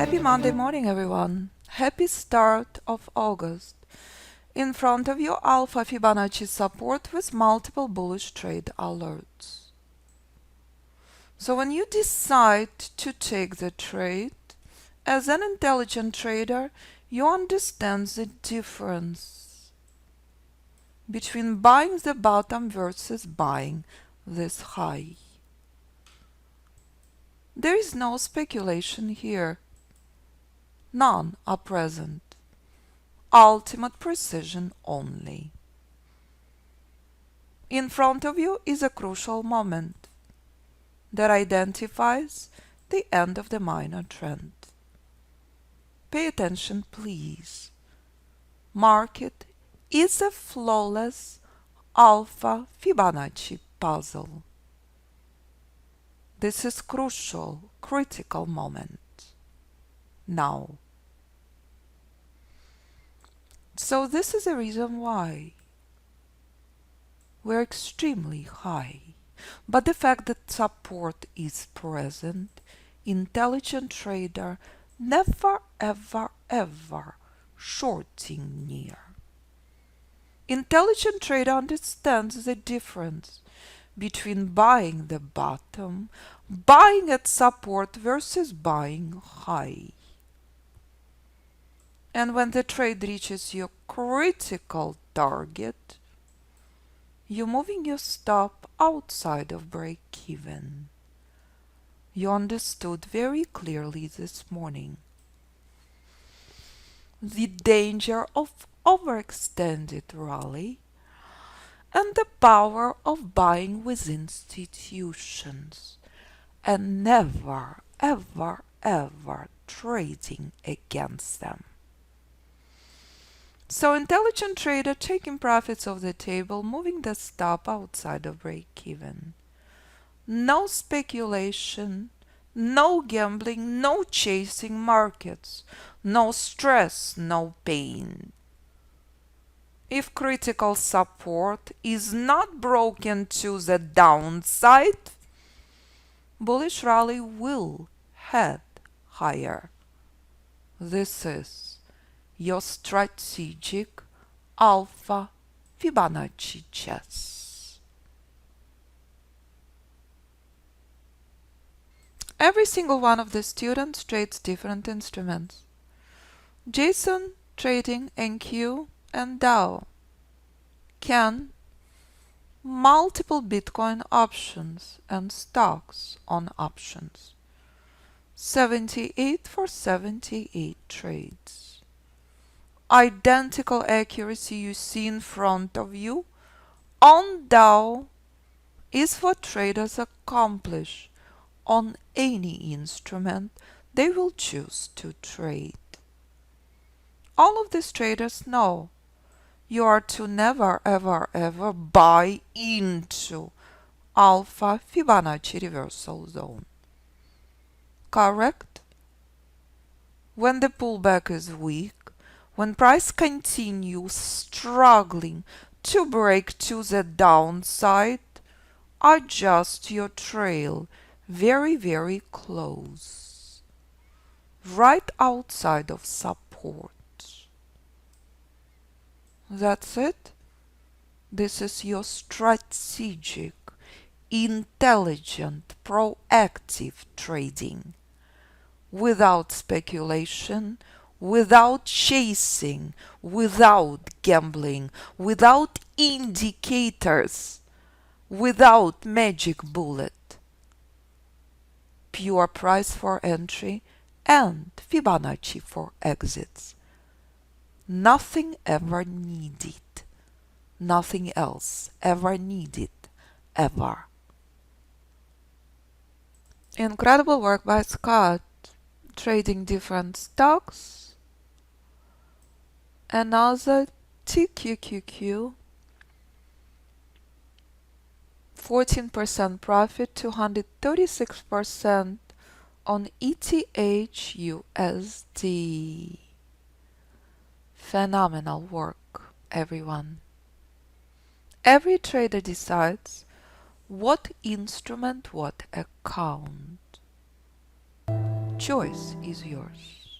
Happy Monday morning, everyone. Happy start of August. In front of you, Alpha Fibonacci support with multiple bullish trade alerts. So when you decide to take the trade, as an intelligent trader, you understand the difference between buying the bottom versus buying this high. There is no speculation here. None are present. Ultimate precision only. In front of you is a crucial moment that identifies the end of the minor trend. Pay attention, please. Market is a flawless Alpha Fibonacci puzzle. This is crucial, critical moment. Now. So this is the reason why we're extremely high. But the fact that support is present, intelligent trader never ever shorting near. Intelligent trader understands the difference between buying the bottom, buying at support versus buying high. And when the trade reaches your critical target, you're moving your stop outside of break-even. You understood very clearly this morning the danger of overextended rally and the power of buying with institutions and never ever trading against them. So intelligent trader taking profits off the table, moving the stop outside of break-even. No speculation, no gambling, no chasing markets, no stress, no pain. If critical support is not broken to the downside, bullish rally will head higher. This is your strategic Alpha Fibonacci chess. Every single one of the students trades different instruments. Jason trading NQ and Dow. Ken multiple Bitcoin options and stocks on options. 78 for 78 trades. Identical accuracy you see in front of you on Dow is what traders accomplish on any instrument they will choose to trade. All of these traders know you are to never ever buy into Alpha Fibonacci reversal zone. Correct? When the pullback is weak, when price continues struggling to break to the downside, adjust your trail very close, right outside of support. That's it. This is your strategic, intelligent, proactive trading. Without speculation, without chasing, without gambling, without indicators, without magic bullet. Pure price for entry and Fibonacci for exits. Nothing ever needed. Nothing else ever needed. Ever. Incredible work by Scott. Trading different stocks. Another TQQQ. 14% profit, 236% on ETH/USD. Phenomenal work, everyone. Every trader decides what instrument, what account. choice is yours.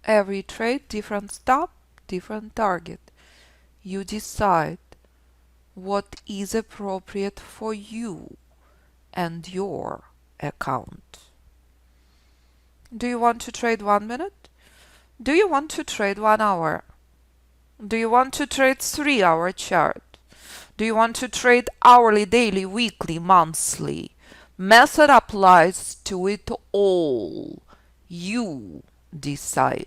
Every trade, different stop, different target. You decide what is appropriate for you and your account. Do you want to trade 1 minute? Do you want to trade 1 hour? Do you want to trade 3 hour chart? Do you want to trade hourly, daily, weekly, monthly? Method applies to it all. You decide.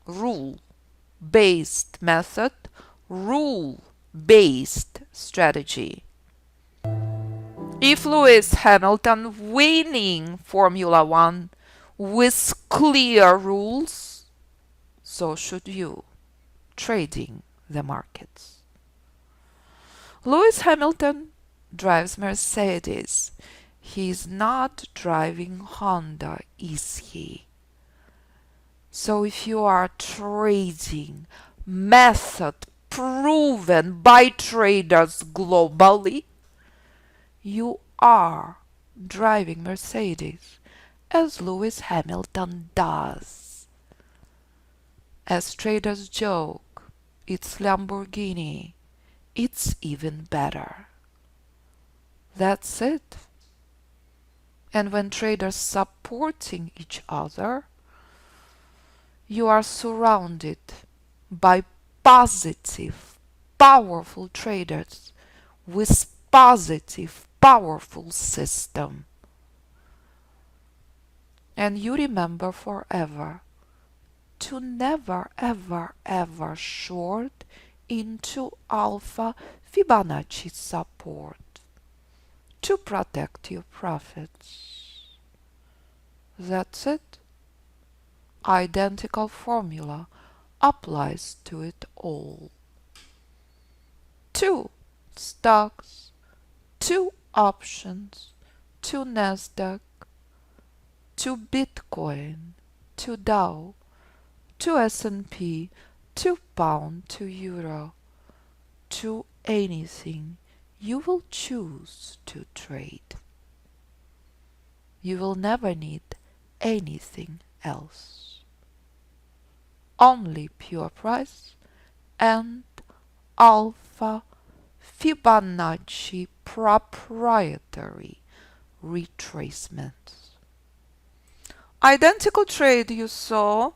Rule-based method, rule-based strategy. If Lewis Hamilton winning Formula One with clear rules, so should you trading the markets. Lewis Hamilton drives Mercedes. He is not driving Honda, is he? So if you are trading method proven by traders globally, you are driving Mercedes as Lewis Hamilton does. As traders joke, it's Lamborghini. It's even better. That's it. And when traders supporting each other, you are surrounded by positive, powerful traders with positive, powerful system. And you remember forever to never ever ever short into Alpha Fibonacci support to protect your profits. That's it. Identical formula applies to it all. 2 stocks, 2 options, 2 Nasdaq, 2 Bitcoin, 2 Dow, 2 S&P, 2 pound, 2 euro, 2 anything you will choose to trade. You will never need anything else. Only pure price and Alpha Fibonacci proprietary retracements. Identical trade you saw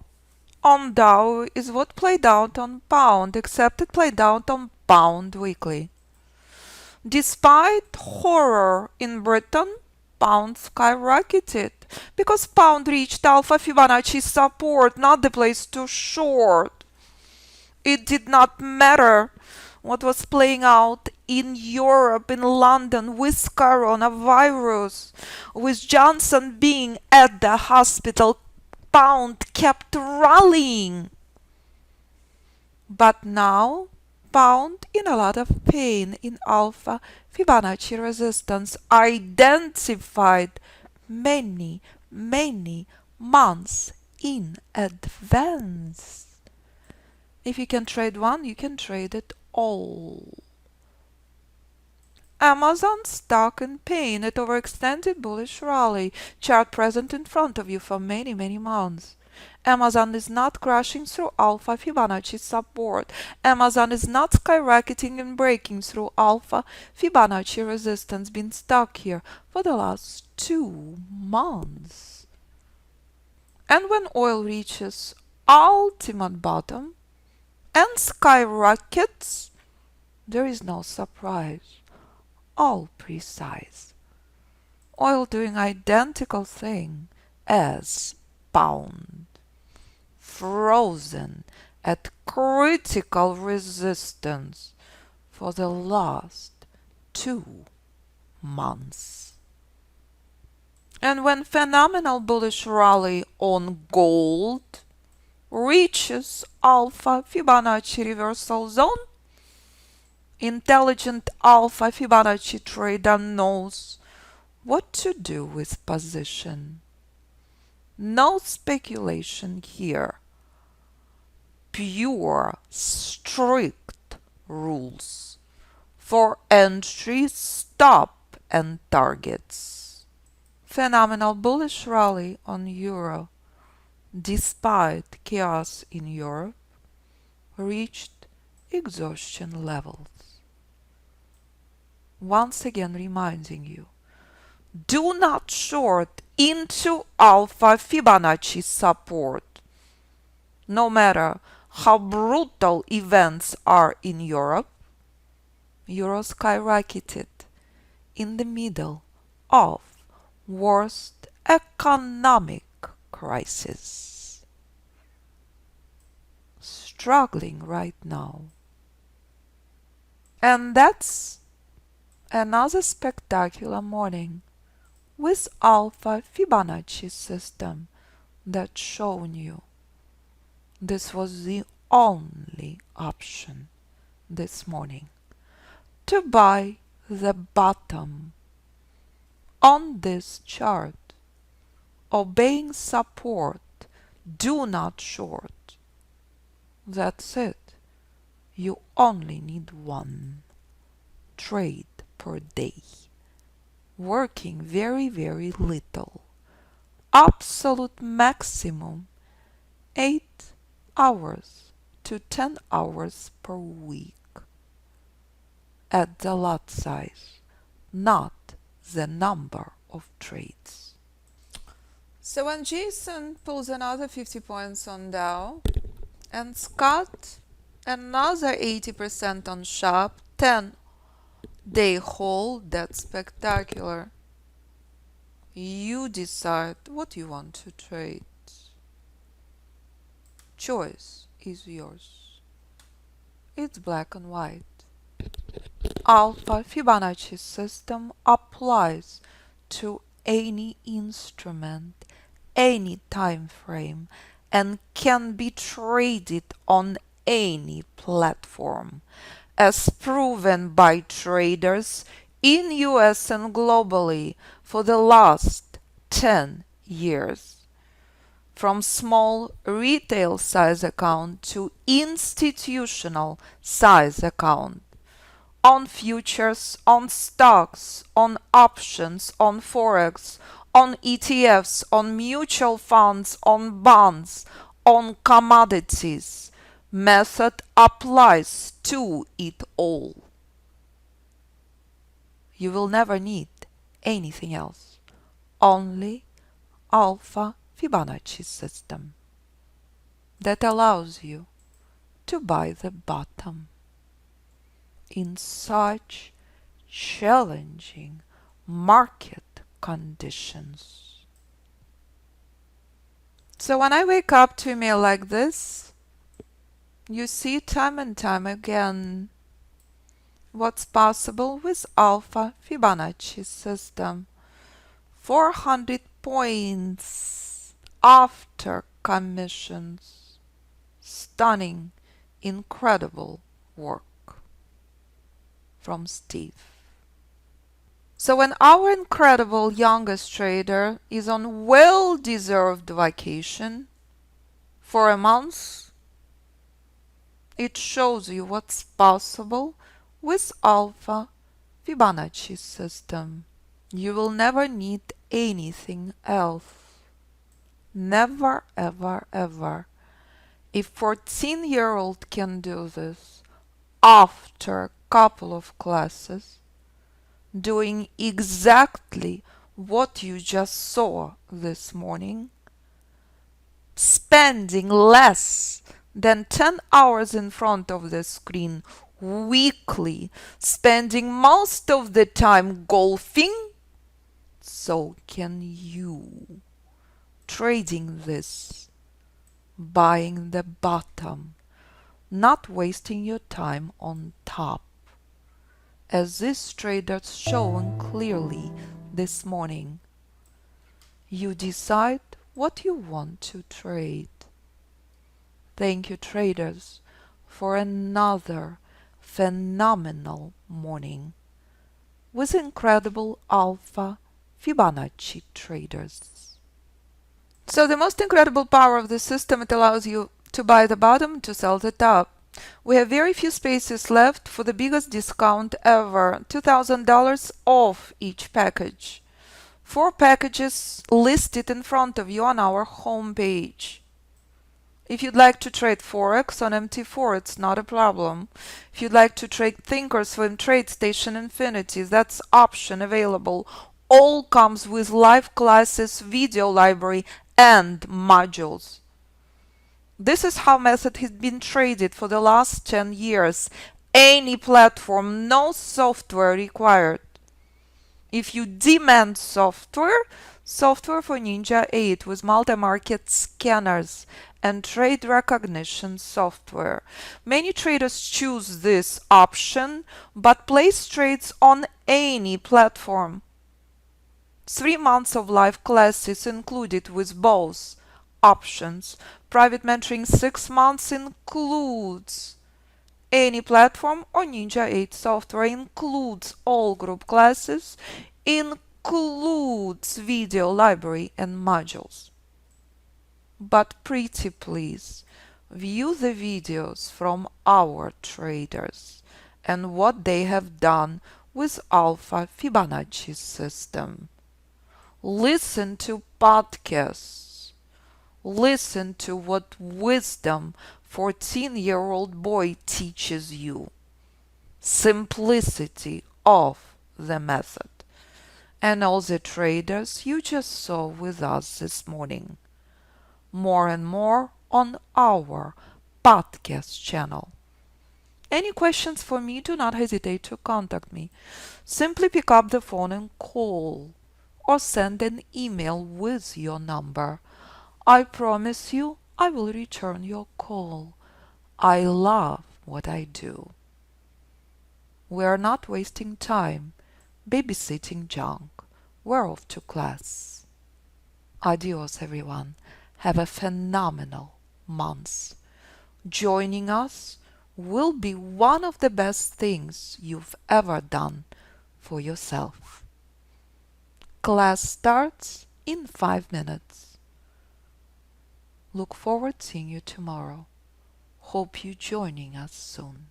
on Dow is what played out on pound, except it played out on pound weekly. Despite horror in Britain, pound skyrocketed because pound reached Alpha Fibonacci support, not the place to short. It did not matter what was playing out in Europe, in London, with coronavirus, with Johnson being at the hospital. Pound kept rallying. But now, pound in a lot of pain in Alpha Fibonacci resistance identified many months in advance. If you can trade one, you can trade it all. Amazon stock in pain at overextended bullish rally, chart present in front of you for many months. Amazon is not crashing through Alpha Fibonacci support. Amazon is not skyrocketing and breaking through Alpha Fibonacci resistance, been stuck here for the last 2 months. And when oil reaches ultimate bottom and skyrockets, there is no surprise. All precise. Oil doing identical thing as pound. Frozen at critical resistance for the last 2 months. And when phenomenal bullish rally on gold reaches Alpha Fibonacci reversal zone, intelligent Alpha Fibonacci trader knows what to do with position. No speculation here. Pure, strict rules for entry, stop, and targets. Phenomenal bullish rally on euro, despite chaos in Europe, reached exhaustion levels. Once again reminding you, do not short into Alpha Fibonacci support. No matter how brutal events are in Europe, euro skyrocketed in the middle of worst economic crisis. Struggling right now. And that's another spectacular morning with Alpha Fibonacci system that's shown you. This was the only option this morning to buy the bottom on this chart, obeying support, do not short. That's it. You only need one trade per day, working very, very little. Absolute maximum 8 hours to 10 hours per week at the lot size, not the number of trades. So when Jason pulls another 50 points on Dow and Scott another 80% on Sharp, 10-day hold, that's spectacular. You decide what you want to trade. Choice is yours. It's black and white. Alpha Fibonacci system applies to any instrument, any time frame, and can be traded on any platform, as proven by traders in US and globally for the last 10 years. From small retail size account to institutional size account, on futures, on stocks, on options, on Forex, on ETFs, on mutual funds, on bonds, on commodities. Method applies to it all. You will never need anything else. Only Alpha Fibonacci system that allows you to buy the bottom in such challenging market conditions. So when I wake up to email like this, you see time and time again what's possible with Alpha Fibonacci system. 400 points after commissions. Stunning, incredible work from Steve. So when our incredible youngest trader is on well-deserved vacation for a month, it shows you what's possible with Alpha Fibonacci system. You will never need anything else. Never, ever, ever. If 14-year-old can do this after a couple of classes, doing exactly what you just saw this morning, spending less than 10 hours in front of the screen weekly, spending most of the time golfing, so can you. Trading this, buying the bottom, not wasting your time on top. As this trader's shown clearly this morning, you decide what you want to trade. Thank you, traders, for another phenomenal morning with incredible Alpha Fibonacci traders. So the most incredible power of the system, it allows you to buy the bottom, to sell the top. We have very few spaces left for the biggest discount ever, $2,000 off each package. 4 packages listed in front of you on our homepage. If you'd like to trade Forex on MT4, it's not a problem. If you'd like to trade Thinkorswim TradeStation Infinity, that's option available. All comes with live classes, video library, and modules. This is how method has been traded for the last 10 years. Any platform, no software required. If you demand software for Ninja 8 with multi-market scanners and trade recognition software. Many traders choose this option but place trades on any platform. 3 months of live classes included with both options. Private mentoring 6 months includes any platform or Ninja 8 software, includes all group classes, includes video library and modules. But pretty please, view the videos from our traders and what they have done with Alpha Fibonacci system. Listen to podcasts. Listen to what wisdom 14-year-old boy teaches you. Simplicity of the method. And all the traders you just saw with us this morning. More and more on our podcast channel. Any questions for me, do not hesitate to contact me. Simply pick up the phone and call or send an email with your number. I promise you I will return your call. I love what I do. We are not wasting time babysitting junk. We're off to class. Adios, everyone. Have a phenomenal month. Joining us will be one of the best things you've ever done for yourself. Class starts in 5 minutes. Look forward to seeing you tomorrow. Hope you're joining us soon.